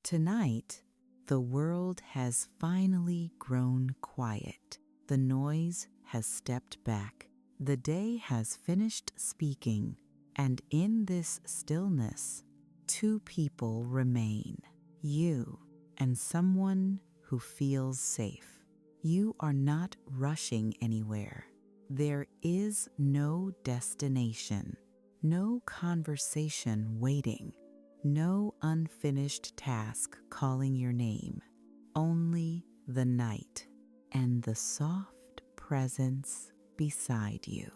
Tonight, the world has finally grown quiet. The noise has stepped back. The day has finished speaking. And in this stillness, two people remain. You and someone who feels safe. You are not rushing anywhere. There is no destination, no conversation waiting, no unfinished task calling your name. Only the night and the soft presence beside you.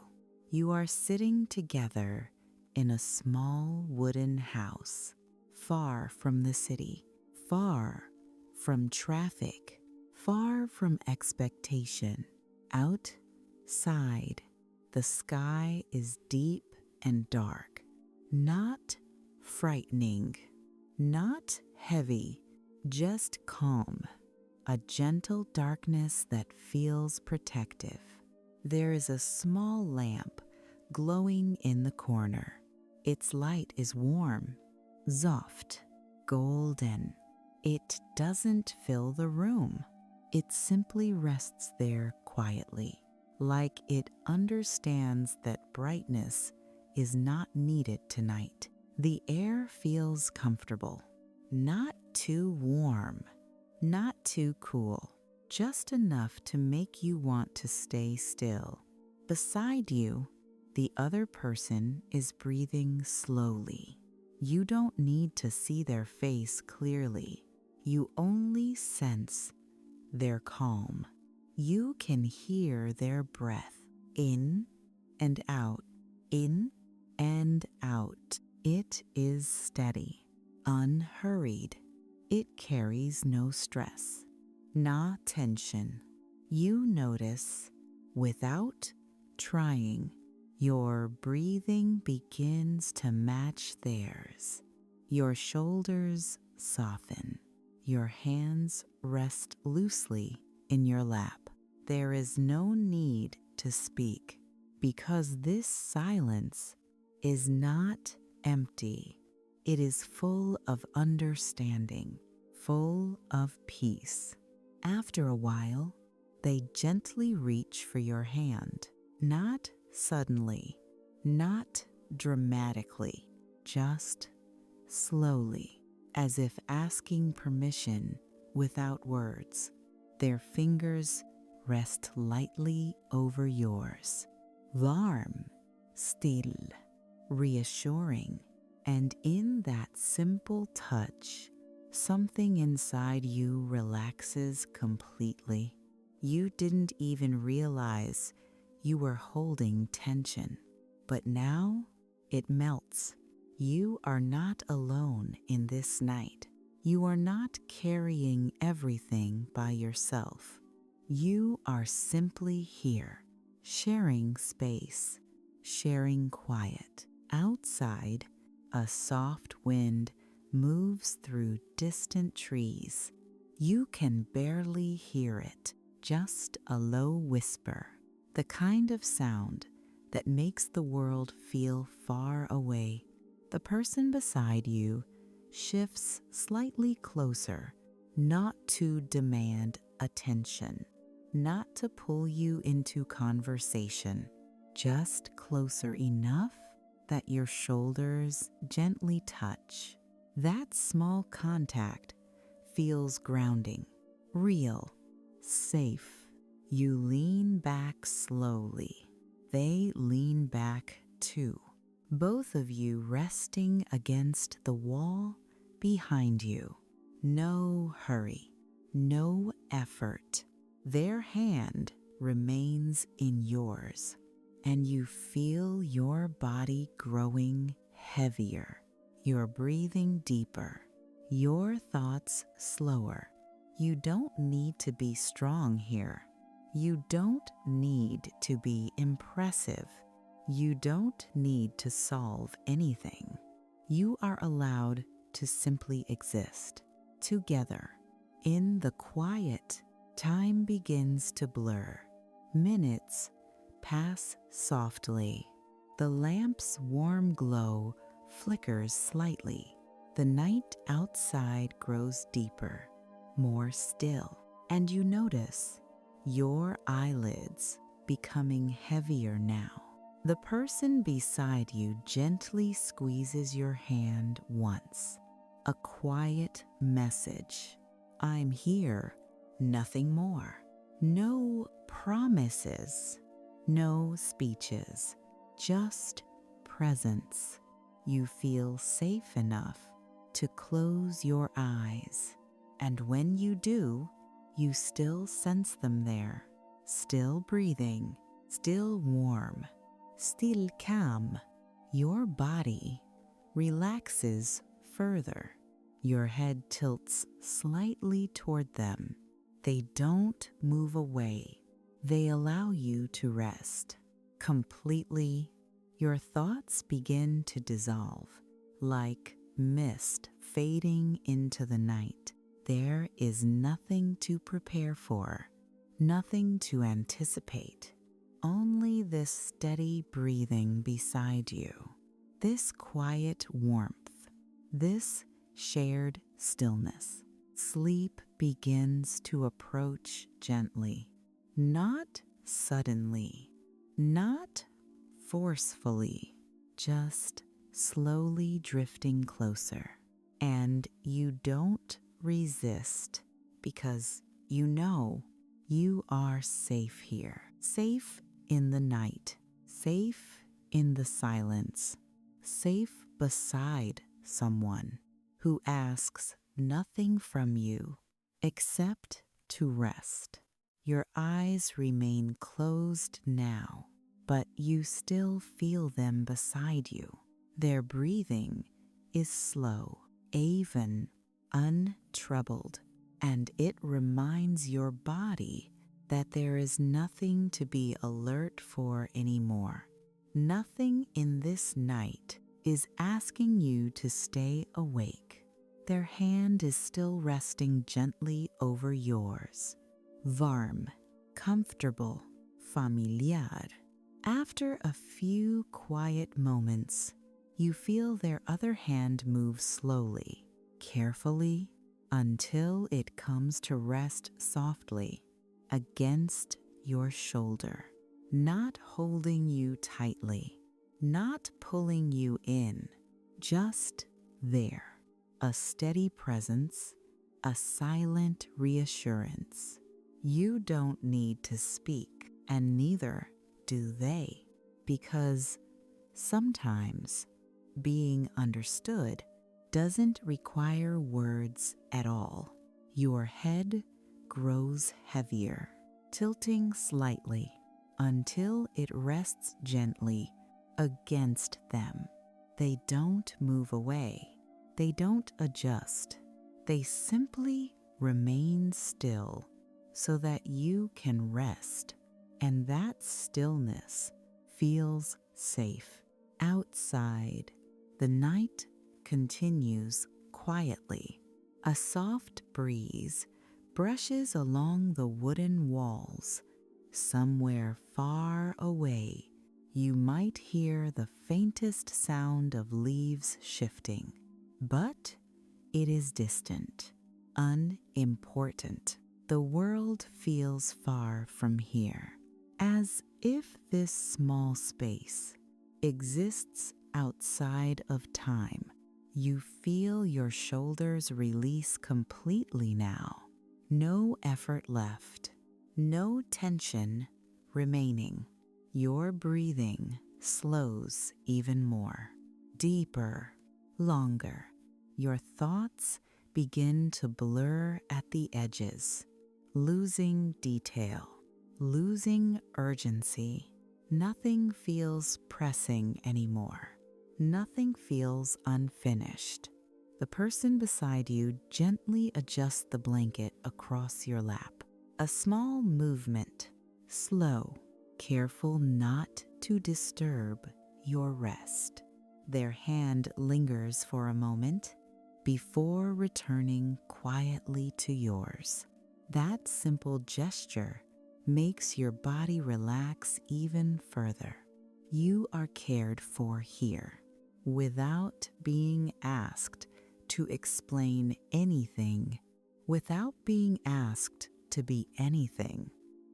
You are sitting together in a small wooden house, far from the city, far from traffic, far from expectation. Outside, the sky is deep and dark, not frightening, not heavy, just calm, a gentle darkness that feels protective. There is a small lamp glowing in the corner. Its light is warm, soft, golden. It doesn't fill the room. It simply rests there quietly, like it understands that brightness is not needed tonight. The air feels comfortable, not too warm, not too cool, just enough to make you want to stay still. Beside you, the other person is breathing slowly. You don't need to see their face clearly. You only sense their calm. You can hear their breath in and out, in and out. It is steady, unhurried. It carries no stress, no tension. You notice, without trying, your breathing begins to match theirs. Your shoulders soften. Your hands rest loosely in your lap. There is no need to speak, because this silence is not empty. It is full of understanding, full of peace. After a while, they gently reach for your hand, not suddenly, not dramatically, just slowly, as if asking permission without words. Their fingers rest lightly over yours, warm, still, reassuring, and in that simple touch, something inside you relaxes completely. You didn't even realize you were holding tension, but now it melts. You are not alone in this night. You are not carrying everything by yourself. You are simply here, sharing space, sharing quiet. Outside, a soft wind moves through distant trees. You can barely hear it, just a low whisper, the kind of sound that makes the world feel far away. The person beside you shifts slightly closer, not to demand attention, not to pull you into conversation, just closer enough that your shoulders gently touch. That small contact feels grounding, real, safe. You lean back slowly. They lean back too, both of you resting against the wall behind you. No hurry, no effort. Their hand remains in yours, and you feel your body growing heavier, your breathing deeper, your thoughts slower. You don't need to be strong here. You don't need to be impressive. You don't need to solve anything. You are allowed to simply exist. Together, in the quiet, time begins to blur. Minutes pass softly. The lamp's warm glow flickers slightly. The night outside grows deeper, more still, and you notice your eyelids becoming heavier now. The person beside you gently squeezes your hand once. A quiet message. I'm here, nothing more. No promises, no speeches, just presence. You feel safe enough to close your eyes, and when you do, you still sense them there, still breathing, still warm, still calm. Your body relaxes further. Your head tilts slightly toward them. They don't move away. They allow you to rest completely. Your thoughts begin to dissolve like mist fading into the night. There is nothing to prepare for, nothing to anticipate, only this steady breathing beside you, this quiet warmth, this shared stillness. Sleep begins to approach gently, not suddenly, not forcefully, just slowly drifting closer. And you don't resist because you know you are safe here, safe in the night, safe in the silence, safe beside someone who asks nothing from you except to rest. Your eyes remain closed now, but you still feel them beside you. Their breathing is slow, even, untroubled, and it reminds your body that there is nothing to be alert for anymore. Nothing in this night is asking you to stay awake. Their hand is still resting gently over yours. Warm, comfortable, familiar. After a few quiet moments, you feel their other hand move slowly, carefully, until it comes to rest softly against your shoulder, not holding you tightly, not pulling you in, just there. A steady presence, a silent reassurance. You don't need to speak, and neither do they, because sometimes being understood doesn't require words at all. Your head grows heavier, tilting slightly until it rests gently against them. They don't move away. They don't adjust. They simply remain still so that you can rest, and that stillness feels safe. Outside, the night continues quietly. A soft breeze brushes along the wooden walls. Somewhere far away, you might hear the faintest sound of leaves shifting, but it is distant, unimportant. The world feels far from here, as if this small space exists outside of time. You feel your shoulders release completely now. No effort left, no tension remaining. Your breathing slows even more, deeper, longer. Your thoughts begin to blur at the edges, losing detail, losing urgency. Nothing feels pressing anymore. Nothing feels unfinished. The person beside you gently adjusts the blanket across your lap. A small movement, slow, careful not to disturb your rest. Their hand lingers for a moment before returning quietly to yours. That simple gesture makes your body relax even further. You are cared for here, without being asked to explain anything without being asked to be anything,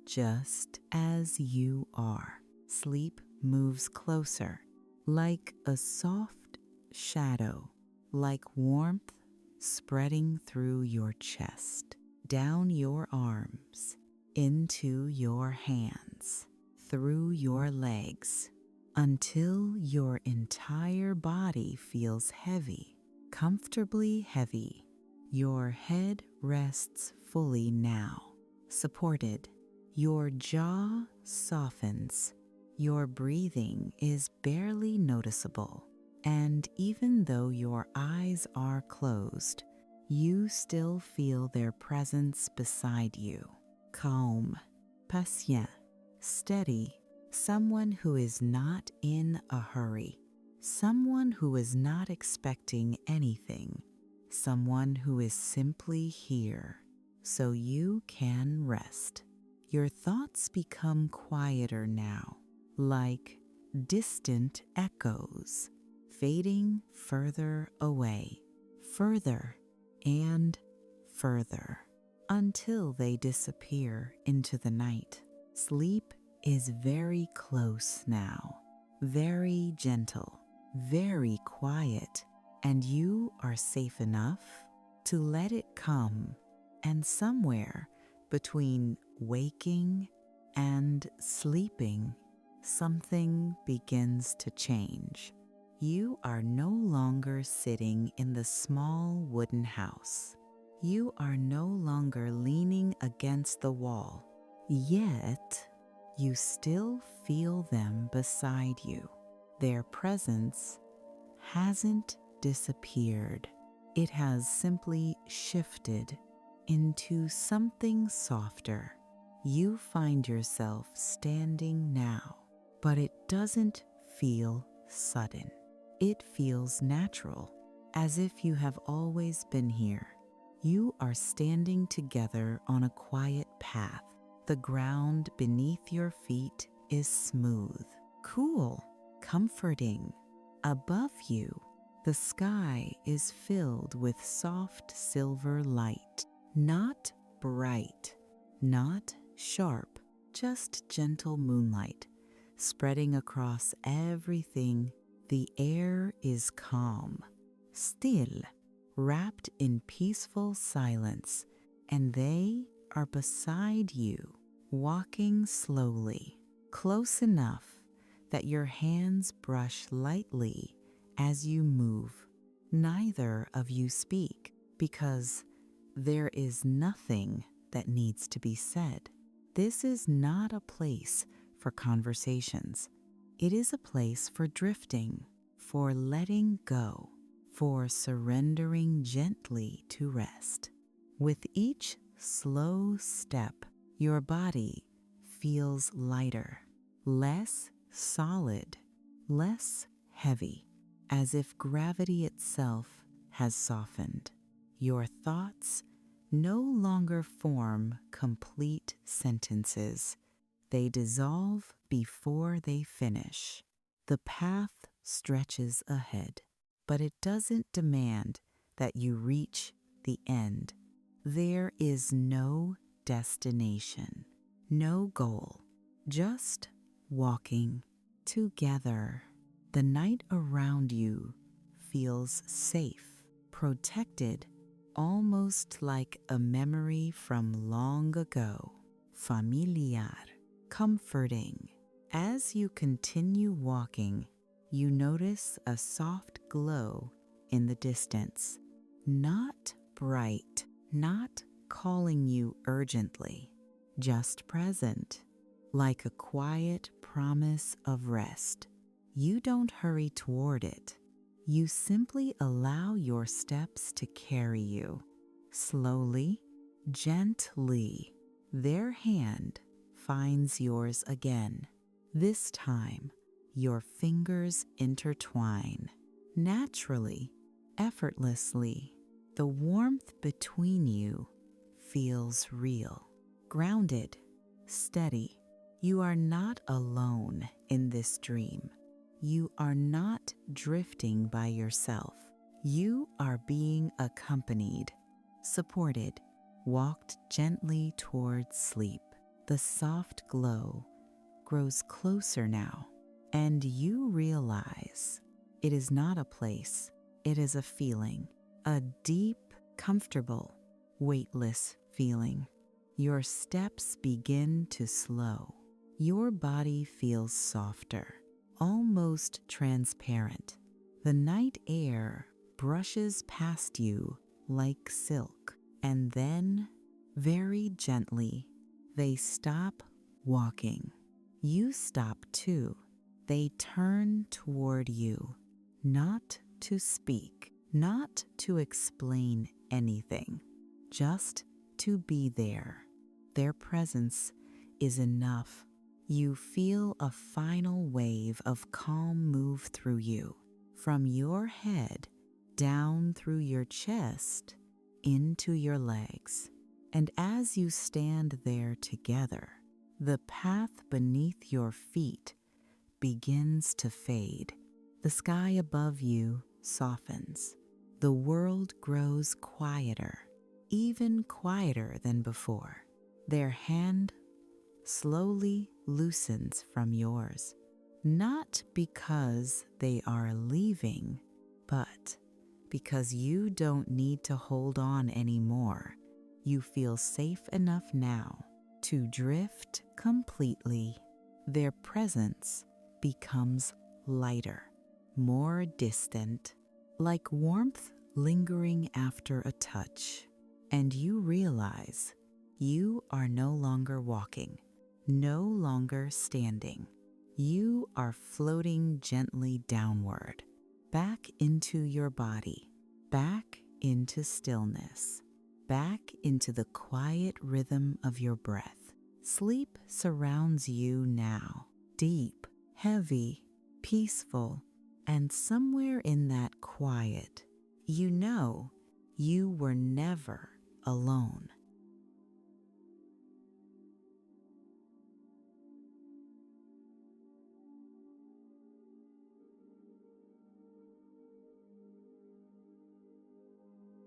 just as you are. Sleep moves closer, like a soft shadow, like warmth spreading through your chest, down your arms, into your hands, through your legs, until your entire body feels heavy, comfortably heavy. Your head rests fully now, supported. Your jaw softens. Your breathing is barely noticeable. And even though your eyes are closed, you still feel their presence beside you. Calm, patient, steady, someone who is not in a hurry, someone who is not expecting anything, someone who is simply here so you can rest. Your thoughts become quieter now, like distant echoes, fading further away, further and further, until they disappear into the night. Sleep is very close now, very gentle, very quiet, and you are safe enough to let it come. And somewhere between waking and sleeping, something begins to change. You are no longer sitting in the small wooden house. You are no longer leaning against the wall. Yet, you still feel them beside you. Their presence hasn't disappeared. It has simply shifted into something softer. You find yourself standing now, but it doesn't feel sudden. It feels natural, as if you have always been here. You are standing together on a quiet path. The ground beneath your feet is smooth, cool, comforting. Above you, the sky is filled with soft silver light, not bright, not sharp, just gentle moonlight spreading across everything. The air is calm, still, wrapped in peaceful silence, and they are beside you, walking slowly, close enough that your hands brush lightly as you move. Neither of you speak because there is nothing that needs to be said. This is not a place for conversations. It is a place for drifting, for letting go, for surrendering gently to rest. With each slow step, your body feels lighter, less solid, less heavy, as if gravity itself has softened. Your thoughts no longer form complete sentences. They dissolve before they finish. The path stretches ahead, but it doesn't demand that you reach the end. There is no destination, no goal, just walking together. The night around you feels safe, protected, almost like a memory from long ago, familiar, comforting. As you continue walking, you notice a soft glow in the distance, not bright, not calling you urgently, just present, like a quiet promise of rest. You don't hurry toward it. You simply allow your steps to carry you. Slowly, gently, their hand finds yours again. This time, your fingers intertwine. Naturally, effortlessly, the warmth between you feels real, grounded, steady. You are not alone in this dream. You are not drifting by yourself. You are being accompanied, supported, walked gently towards sleep. The soft glow grows closer now, and you realize it is not a place, it is a feeling, a deep, comfortable, weightless feeling. Your steps begin to slow. Your body feels softer, almost transparent. The night air brushes past you like silk, and then, very gently, they stop walking. You stop too. They turn toward you, not to speak, not to explain anything, just to be there. Their presence is enough. You feel a final wave of calm move through you, from your head down through your chest into your legs. And as you stand there together, the path beneath your feet begins to fade. The sky above you softens. The world grows quieter, even quieter than before. Their hand slowly loosens from yours, not because they are leaving, but because you don't need to hold on anymore. You feel safe enough now to drift completely. Their presence becomes lighter, more distant, like warmth lingering after a touch. And you realize you are no longer walking, no longer standing. You are floating gently downward, back into your body, back into stillness, back into the quiet rhythm of your breath. Sleep surrounds you now, deep, heavy, peaceful, and somewhere in that quiet, you know you were never alone.